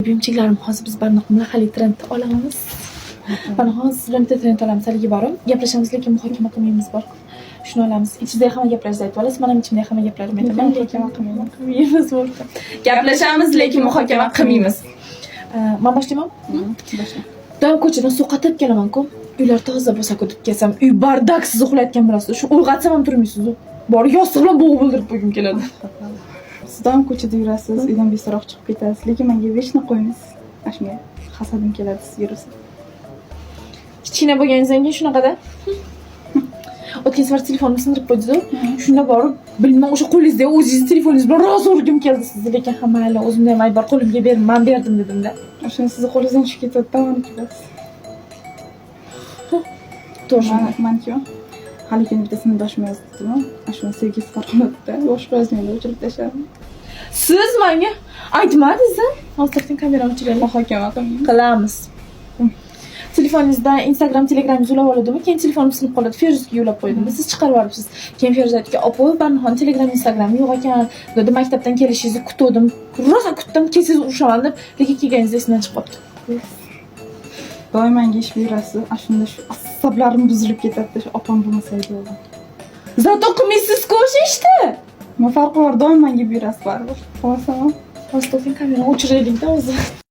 Buyumchilarim hozir biz barnoq mahalliy trendni olamiz. Mana hozir sizlar bitta trend olamiz. Haliga borim. Gaplashamiz, lekin muhokama qilmaymiz bor. Shuni olamiz. Ichingizda hamma gaplarni aytib olasiz. Mana ichimda hamma gaplarni aytaman, lekin muhokama qilmaymiz bor. Gaplashamiz, lekin muhokama qilmaymiz. Men boshlayman? Boshla. Doim ko'chadan sovqatib kelaman-ku. Uylar toza bo'lsa-ku deb kelsam, uy bardak siz uxlayotgan bo'lasiz. Shu uyg'otsam ham turmaysiz. Bor yostiq bilan bo'g'ib o'ldirib qo'ygim keladi. Siz doim ko'chada yurasiz, uydan besaroq chiqib ketasiz, lekin menga vechni qo'ymaysiz. Shunga hasadim keladi siz yurasiz. Kichkina bo'lganingizdan keyin shunaqada. O'tgan safar telefonimni sindirib qo'ydi-ku. Shunda borib, bilmam o'sha qo'lingizda o'zingiz telefoningiz bilan rosa urgim keldi sizni, lekin hamma hali o'zimda ham ayb bor, qo'limga berdim, men berdim dedim-da. O'shani sizni qo'lingizdan tushib ketadi, mani kelasiz. To'g'ri. Menki haligini bitta sinfdoshim yozdimi? Shuni sevgisi farqlabdi. Boshqa yozmaydi, o'chirib tashladim. Siz menga aytmadingiz-a? Hozirdan kamerani o'chiraylik. Muhokama qilamiz. Telefoningizdan Instagram, Telegramni ulab oladimi? Keyin telefonim sinib qoladi. Feruzga ulab qo'ydim. Siz chiqarib yuboribsiz. Keyin Feruz aytdi, "Opa, Barnoqning Telegram, Instagrami yo'q ekan." Dedi, maktabdan kelishingizni kutdim. Rosa kutdim, kelsangiz urushaman deb, lekin kelganingiz esimdan chiqib qoldi. Doim menga ish buyurasiz. Shunda shu asablarim buzilib ketadi. Shu opam bo'lmasaydi o'zi. Zato qilmaysiz-ku o'sha ishni. Nima farqi bor? Doim menga buyurasiz baribir. Xo'rsam, Hozirdan kamerani o'chiraylik-da o'zi.